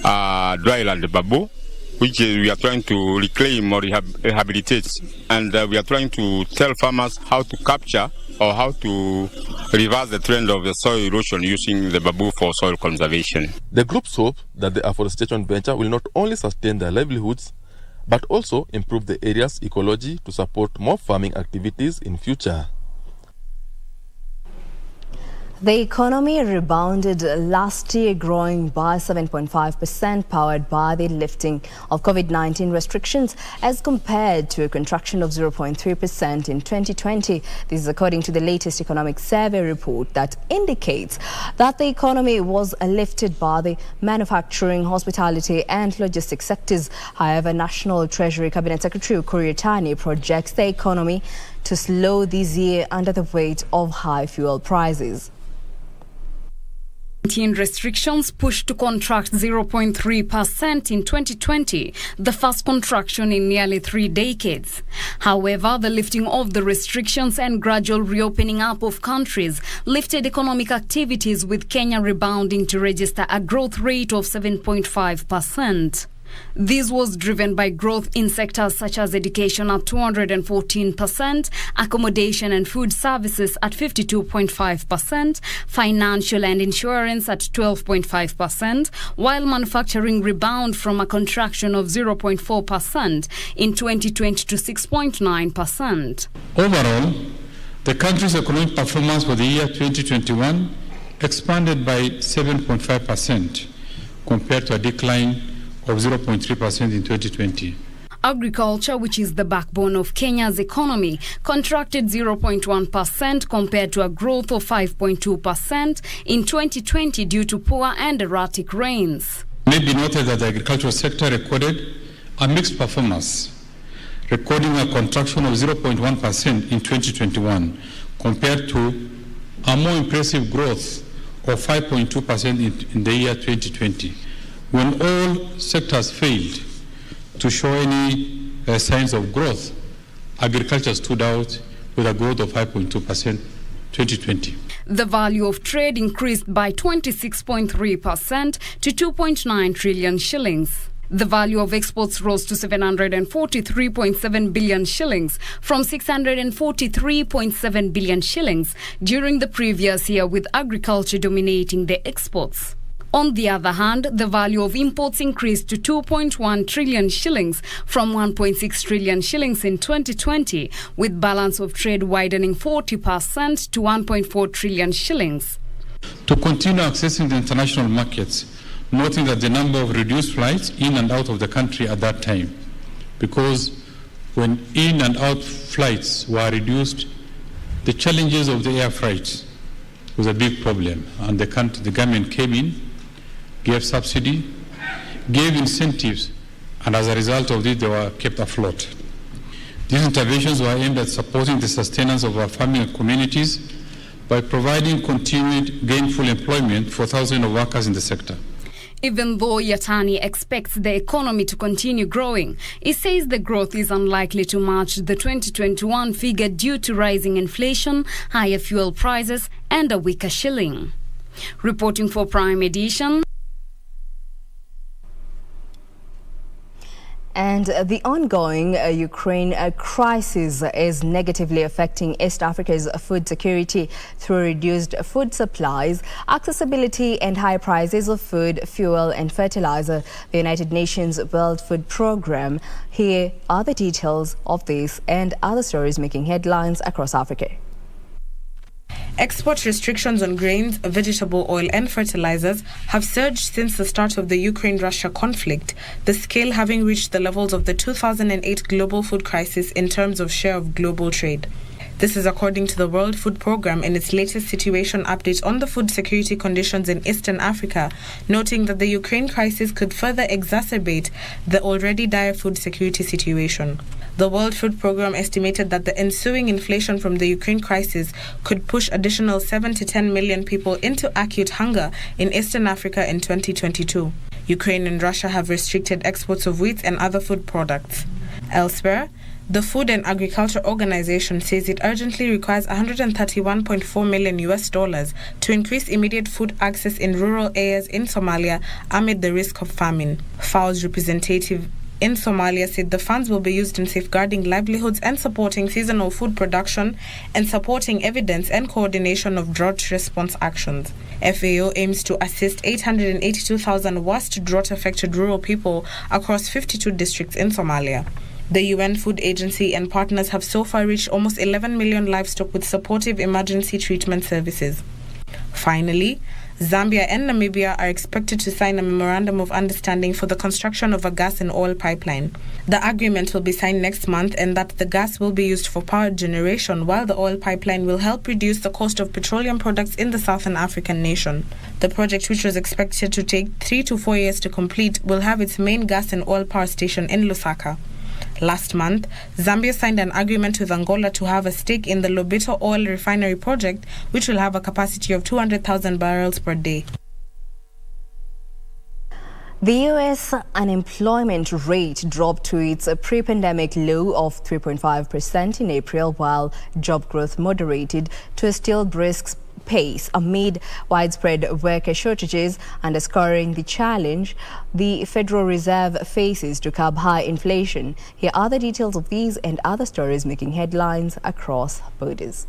dryland babu, which we are trying to reclaim or rehabilitate, and we are trying to tell farmers how to capture or how to reverse the trend of the soil erosion using the babu for soil conservation. The groups hope that the afforestation venture will not only sustain their livelihoods, but also improve the area's ecology to support more farming activities in future. The economy rebounded last year, growing by 7.5%, powered by the lifting of COVID-19 restrictions as compared to a contraction of 0.3% in 2020. This is according to the latest economic survey report that indicates that the economy was lifted by the manufacturing, hospitality and logistics sectors. However, National Treasury Cabinet Secretary Ukur Yatani projects the economy to slow this year under the weight of high fuel prices. Restrictions pushed to contract 0.3% in 2020, the first contraction in nearly 3 decades. However, the lifting of the restrictions and gradual reopening up of countries lifted economic activities, with Kenya rebounding to register a growth rate of 7.5%. This was driven by growth in sectors such as education at 214%, accommodation and food services at 52.5%, financial and insurance at 12.5%, while manufacturing rebound from a contraction of 0.4% in 2020 to 6.9%. Overall, the country's economic performance for the year 2021 expanded by 7.5% compared to a decline of 0.3% in 2020. Agriculture, which is the backbone of Kenya's economy, contracted 0.1% compared to a growth of 5.2% in 2020 due to poor and erratic rains. It may be noted that the agricultural sector recorded a mixed performance, recording a contraction of 0.1% in 2021 compared to a more impressive growth of 5.2% in the year 2020. When all sectors failed to show any signs of growth, agriculture stood out with a growth of 5.2% 2020. The value of trade increased by 26.3% to 2.9 trillion shillings. The value of exports rose to 743.7 billion shillings from 643.7 billion shillings during the previous year, with agriculture dominating the exports. On the other hand, the value of imports increased to 2.1 trillion shillings from 1.6 trillion shillings in 2020, with balance of trade widening 40% to 1.4 trillion shillings. To continue accessing the international markets, noting that the number of reduced flights in and out of the country at that time, because when in and out flights were reduced, the challenges of the air freight was a big problem, and the government came in, gave subsidy, gave incentives, and as a result of this, they were kept afloat. These interventions were aimed at supporting the sustenance of our farming communities by providing continued gainful employment for thousands of workers in the sector. Even though Yatani expects the economy to continue growing, he says the growth is unlikely to match the 2021 figure due to rising inflation, higher fuel prices, and a weaker shilling. Reporting for Prime Edition. And the ongoing Ukraine crisis is negatively affecting East Africa's food security through reduced food supplies, accessibility and high prices of food, fuel and fertilizer. The United Nations World Food Programme. Here are the details of this and other stories making headlines across Africa. Export restrictions on grains, vegetable oil and fertilizers have surged since the start of the Ukraine-Russia conflict, the scale having reached the levels of the 2008 global food crisis in terms of share of global trade. This is according to the World Food Programme in its latest situation update on the food security conditions in Eastern Africa, noting that the Ukraine crisis could further exacerbate the already dire food security situation. The World Food Programme estimated that the ensuing inflation from the Ukraine crisis could push additional 7 to 10 million people into acute hunger in Eastern Africa in 2022. Ukraine and Russia have restricted exports of wheat and other food products. Elsewhere, the Food and Agriculture Organization says it urgently requires $131.4 million to increase immediate food access in rural areas in Somalia amid the risk of famine. FAO's representative in Somalia said the funds will be used in safeguarding livelihoods and supporting seasonal food production and supporting evidence and coordination of drought response actions. FAO aims to assist 882,000 worst drought-affected rural people across 52 districts in Somalia. The UN Food Agency and partners have so far reached almost 11 million livestock with supportive emergency treatment services. Finally, Zambia and Namibia are expected to sign a memorandum of understanding for the construction of a gas and oil pipeline. The agreement will be signed next month, and that the gas will be used for power generation, while the oil pipeline will help reduce the cost of petroleum products in the Southern African nation. The project, which was expected to take 3 to 4 years to complete, will have its main gas and oil power station in Lusaka. Last month, Zambia signed an agreement with Angola to have a stake in the Lobito oil refinery project, which will have a capacity of 200,000 barrels per day. The U.S. unemployment rate dropped to its pre-pandemic low of 3.5% in April, while job growth moderated to a still brisk pace amid widespread worker shortages, underscoring the challenge the Federal Reserve faces to curb high inflation. Here are the details of these and other stories making headlines across borders.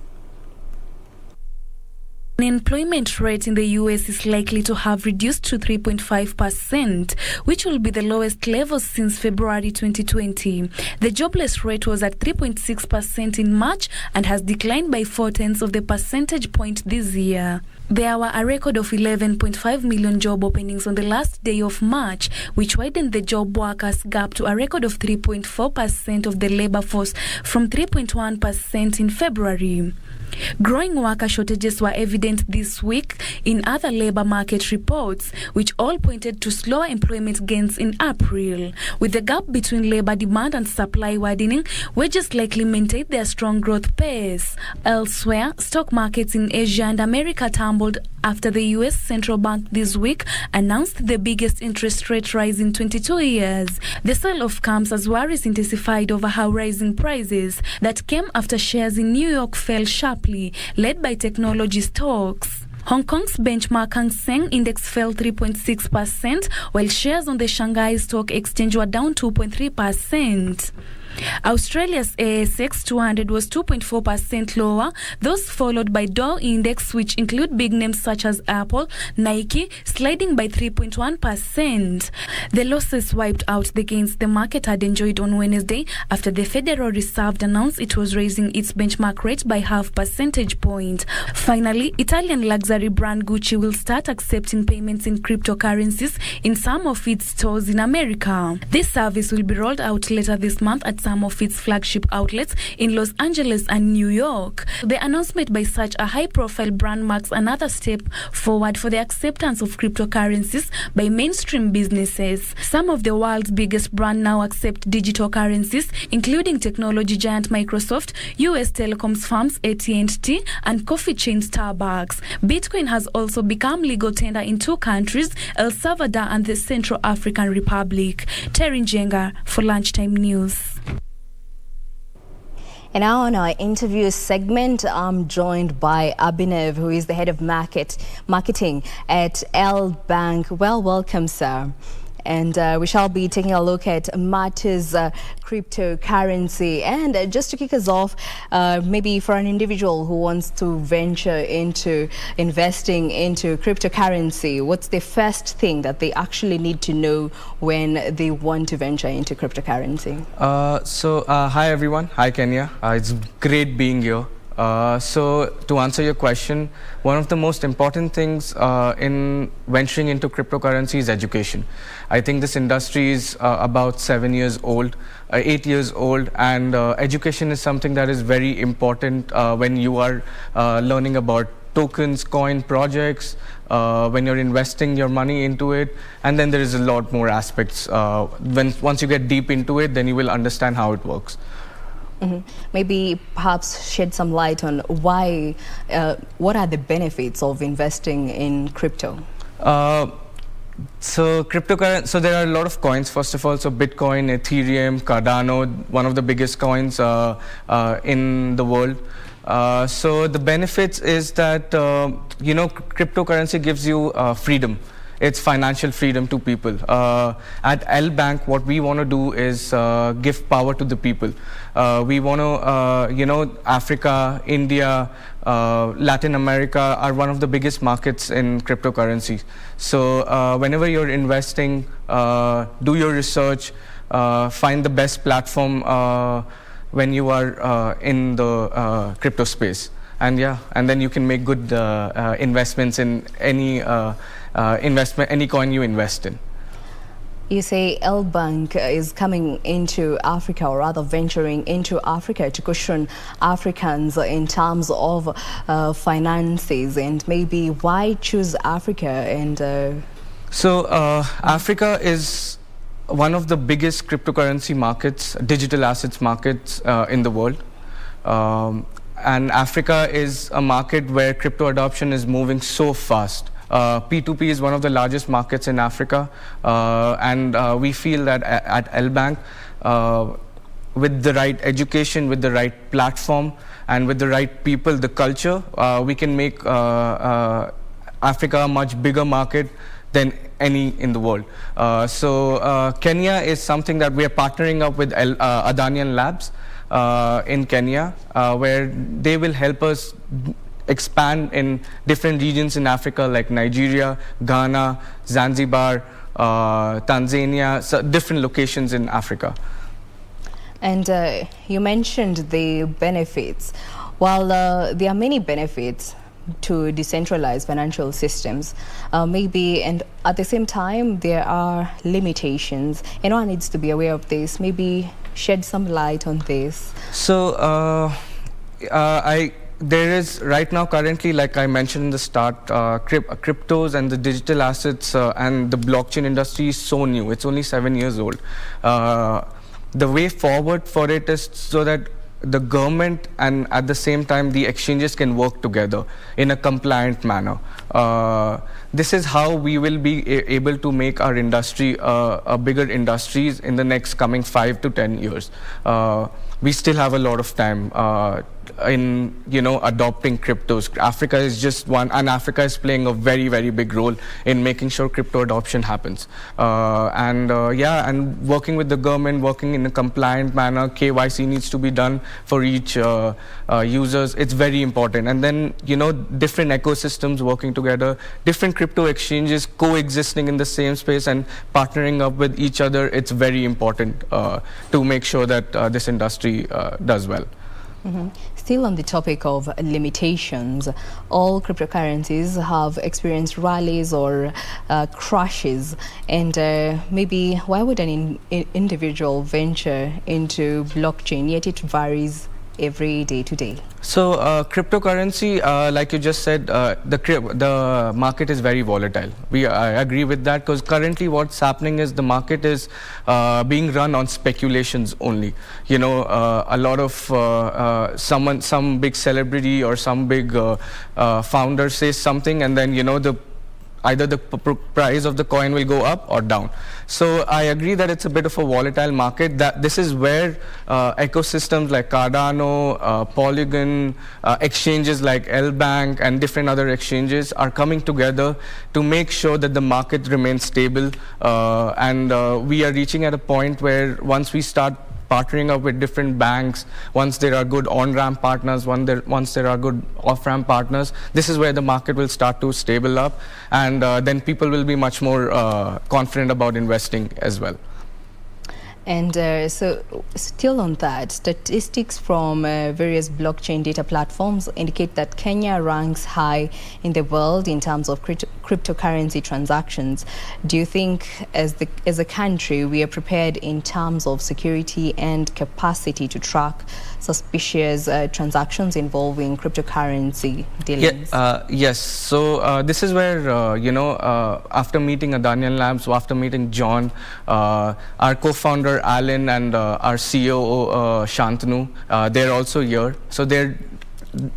The unemployment rate in the U.S. is likely to have reduced to 3.5%, which will be the lowest level since February 2020. The jobless rate was at 3.6% in March and has declined by 0.4 of the percentage point this year. There were a record of 11.5 million job openings on the last day of March, which widened the job workers gap to a record of 3.4% of the labor force from 3.1% in February. Growing worker shortages were evident this week in other labor market reports, which all pointed to slower employment gains in April. With the gap between labor demand and supply widening, wages likely maintained their strong growth pace. Elsewhere, stock markets in Asia and America tumbled after the U.S. Central Bank this week announced the biggest interest rate rise in 22 years. The sell-off comes as worries intensified over how rising prices that came after shares in New York fell sharply, led by technology stocks. Hong Kong's benchmark Hang Seng index fell 3.6%, while shares on the Shanghai Stock Exchange were down 2.3%. Australia's ASX 200 was 2.4% lower, those followed by Dow Index, which include big names such as Apple, Nike, sliding by 3.1%. The losses wiped out the gains the market had enjoyed on Wednesday after the Federal Reserve announced it was raising its benchmark rate by half percentage point. Finally, Italian luxury brand Gucci will start accepting payments in cryptocurrencies in some of its stores in America. This service will be rolled out later this month at some of its flagship outlets in Los Angeles and New York. The announcement by such a high-profile brand marks another step forward for the acceptance of cryptocurrencies by mainstream businesses. Some of the world's biggest brands now accept digital currencies, including technology giant Microsoft, US telecoms firms AT&T, and coffee chain Starbucks. Bitcoin has also become legal tender in 2 countries, El Salvador and the Central African Republic. Terry Njenga for Lunchtime News. And now on our interview segment, I'm joined by Abhinav, who is the head of marketing at L Bank. Well, welcome, sir. And we shall be taking a look at matters cryptocurrency. And just to kick us off, maybe for an individual who wants to venture into investing into cryptocurrency, what's the first thing that they actually need to know when they want to venture into cryptocurrency? Hi everyone. Hi Kenya. It's great being here. So to answer your question, one of the most important things in venturing into cryptocurrency is education. I think this industry is about 7 years old, 8 years old, and education is something that is very important when you are learning about tokens, coin projects, when you're investing your money into it, and then there is a lot more aspects. Once you get deep into it, then you will understand how it works. Mm-hmm. Maybe perhaps shed some light on why, what are the benefits of investing in crypto? So there are a lot of coins, first of all. So Bitcoin, Ethereum, Cardano, one of the biggest coins in the world. So the benefits is that, cryptocurrency gives you freedom. It's financial freedom to people. At L Bank, what we want to do is give power to the people. We want to, Africa, India, Latin America are one of the biggest markets in cryptocurrency. So whenever you're investing, do your research, find the best platform when you are in the crypto space. And then you can make good investments in any any coin you invest in. You say L Bank is coming into Africa, or rather venturing into Africa to cushion Africans in terms of finances, and maybe why choose Africa? And Africa is one of the biggest cryptocurrency markets, digital assets markets in the world. And Africa is a market where crypto adoption is moving so fast. P2P is one of the largest markets in Africa, and we feel that at L Bank, with the right education, with the right platform, and with the right people, the culture, we can make Africa a much bigger market than any in the world. Kenya is something that we are partnering up with Adanian Labs in Kenya, where they will help us expand in different regions in Africa like Nigeria, Ghana, Zanzibar, Tanzania, so different locations in Africa. And you mentioned the benefits. While there are many benefits to decentralized financial systems, maybe, and at the same time there are limitations, and one needs to be aware of this. Maybe shed some light on this. So there is right now currently, like I mentioned in the start, cryptos and the digital assets and the blockchain industry is so new. It's only 7 years old. The way forward for it is so that the government and at the same time the exchanges can work together in a compliant manner. This is how we will be able to make our industry a bigger industries in the next coming 5 to 10 years. We still have a lot of time in adopting cryptos. Africa is just one, and Africa is playing a very, very big role in making sure crypto adoption happens. And working with the government, working in a compliant manner. KYC needs to be done for each users. It's very important. And then different ecosystems working together, different crypto exchanges coexisting in the same space and partnering up with each other. It's very important to make sure that this industry does well. Mm-hmm. Still on the topic of limitations, all cryptocurrencies have experienced rallies or crashes, and maybe why would an individual venture into blockchain, yet it varies every day to day? So cryptocurrency, like you just said, the market is very volatile. I agree with that, because currently what's happening is the market is being run on speculations only. A lot of some big celebrity or some big founder says something, and then either the price of the coin will go up or down. So I agree that it's a bit of a volatile market. That this is where ecosystems like Cardano, Polygon, exchanges like LBank and different other exchanges are coming together to make sure that the market remains stable. And we are reaching at a point where once we start partnering up with different banks, once there are good on-ramp partners, once there are good off-ramp partners, this is where the market will start to stable up, and then people will be much more confident about investing as well. And so still on that, statistics from various blockchain data platforms indicate that Kenya ranks high in the world in terms of cryptocurrency transactions. Do you think as a country we are prepared in terms of security and capacity to track suspicious transactions involving cryptocurrency dealings? Yes. So this is where, after meeting Adanian Labs, after meeting John, our co-founder Alan and our CEO Shantanu, they're also here. So they're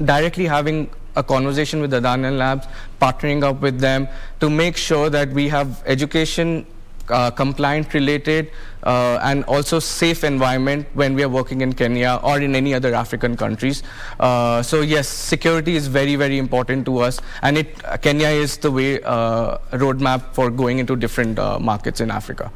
directly having a conversation with Adanian Labs, partnering up with them to make sure that we have education compliant related and also safe environment when we are working in Kenya or in any other African countries. So yes, security is very, very important to us, and Kenya is the way roadmap for going into different markets in Africa.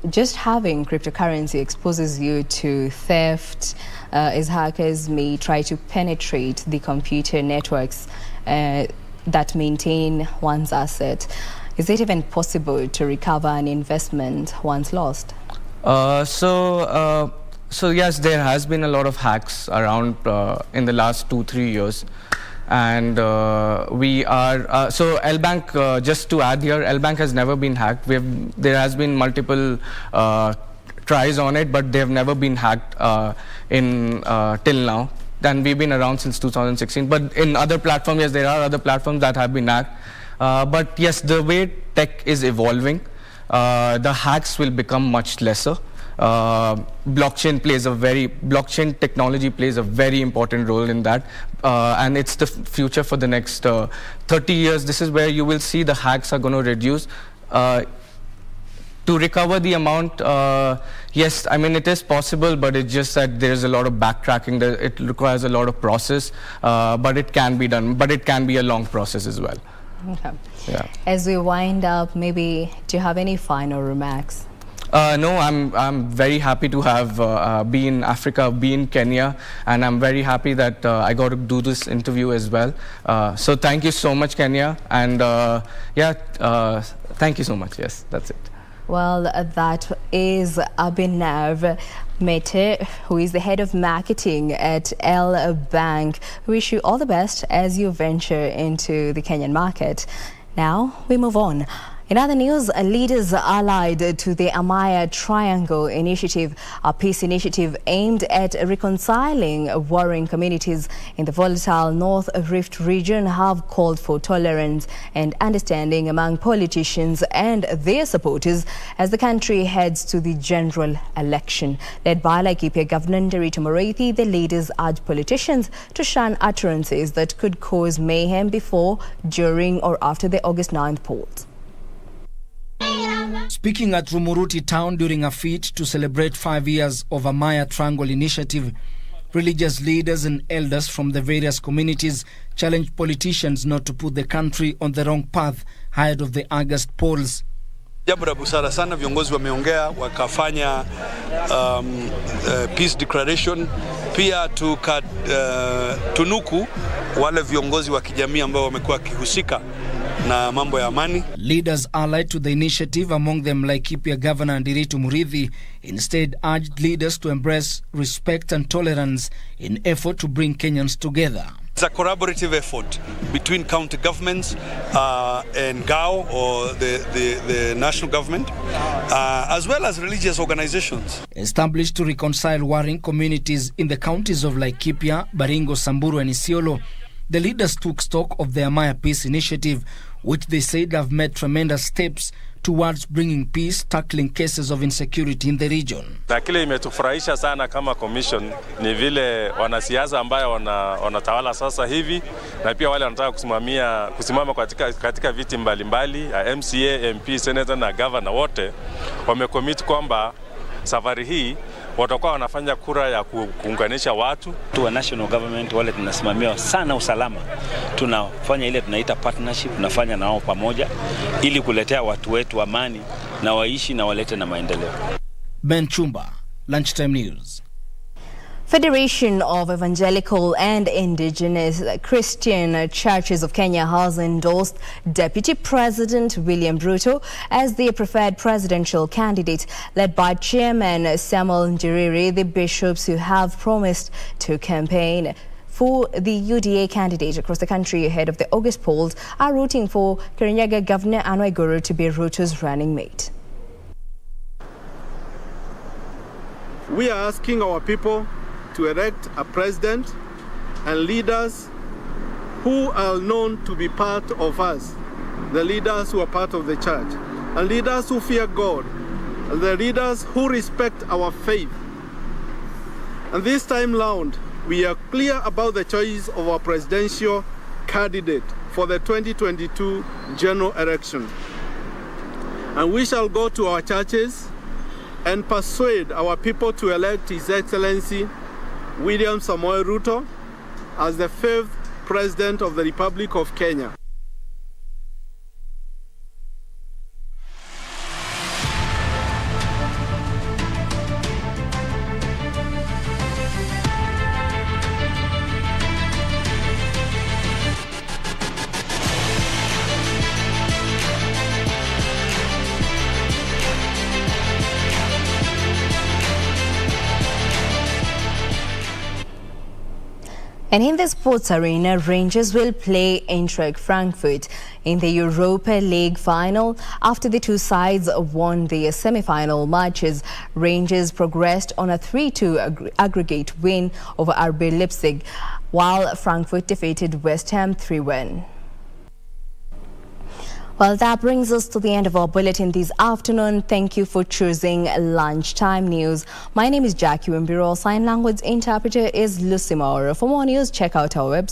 Just having cryptocurrency exposes you to theft, as hackers may try to penetrate the computer networks that maintain one's asset. Is it even possible to recover an investment once lost? So yes, there has been a lot of hacks around in the last 2-3 years. And we are, so LBank, just to add here, LBank has never been hacked. There has been multiple tries on it, but they have never been hacked till now. And we've been around since 2016. But in other platforms, yes, there are other platforms that have been hacked. But yes, the way tech is evolving, the hacks will become much lesser. Blockchain technology plays a very important role in that, and it's the future for the next 30 years. This is where you will see the hacks are going to reduce. To recover the amount, yes, I mean, it is possible, but it's just that there's a lot of backtracking. It requires a lot of process, but it can be done. But it can be a long process as well. Okay. Yeah. As we wind up, maybe do you have any final remarks? No, I'm very happy to have been in Africa, been in Kenya, and I'm very happy that I got to do this interview as well. So thank you so much, Kenya, and thank you so much. Yes, that's it. Well, that is Abhinav Mete, who is the head of marketing at LBank. We wish you all the best as you venture into the Kenyan market. Now we move on. In other news, leaders allied to the Amaya Triangle Initiative, a peace initiative aimed at reconciling warring communities in the volatile North Rift region, have called for tolerance and understanding among politicians and their supporters as the country heads to the general election. Led by Laikipia Governor Nderitu Moreithi, the leaders urged politicians to shun utterances that could cause mayhem before, during or after the August 9th polls. Speaking at Rumuruti town during a feat to celebrate 5 years of Amaya Triangle Initiative, Religious leaders and elders from the various communities challenged politicians not to put the country on the wrong path ahead of the August polls. Jambo la busara sana, viongozi wameongea wakafanya peace declaration, pia tunuku wale viongozi wa kijamii ambao wamekuwa wakihusika na mambo ya amani. Leaders allied to the initiative, among them Laikipia Governor Ndiritu Murithi, instead urged leaders to embrace respect and tolerance in effort to bring Kenyans together. It's a collaborative effort between county governments and GAO, or the national government, as well as religious organizations. Established to reconcile warring communities in the counties of Laikipia, Baringo, Samburu and Cielo, the leaders took stock of the Amaya Peace Initiative, which they said have made tremendous steps towards bringing peace, tackling cases of insecurity in the region. Na kile imetufurahisha sana kama commission ni vile wanasiasa ambayo wanatawala sasa hivi, na pia wale wanataka kusimama katika viti mbalimbali, MCA, MP, Senator na Governor, wote wamecommit kwamba safari hii watakuwa wanafanya kura ya kuunganisha watu. Wa national government wale tunasimamia sana usalama, tunafanya ile tunaita partnership, tunafanya nao pamoja ili kuletea watu wetu amani na waishi na walete na maendeleo. Ben Chumba, Lunchtime News. Federation of Evangelical and Indigenous Christian Churches of Kenya has endorsed Deputy President William Ruto as their preferred presidential candidate, led by Chairman Samuel Njiriri. The bishops who have promised to campaign for the UDA candidate across the country ahead of the August polls are rooting for Kirinyaga Governor Anne Waiguru to be Ruto's running mate. We are asking our people to elect a president and leaders who are known to be part of us, the leaders who are part of the church, and leaders who fear God, and the leaders who respect our faith. And this time round, we are clear about the choice of our presidential candidate for the 2022 general election. And we shall go to our churches and persuade our people to elect His Excellency William Samoei Ruto as the 5th President of the Republic of Kenya. And in the sports arena, Rangers will play Eintracht Frankfurt in the Europa League final. After the two sides won their semi-final matches, Rangers progressed on a 3-2 aggregate win over RB Leipzig, while Frankfurt defeated West Ham 3-1. Well, that brings us to the end of our bulletin this afternoon. Thank you for choosing Lunchtime News. My name is Jacky Wambiru. Sign language interpreter is Lucy Maura. For more news, check out our website.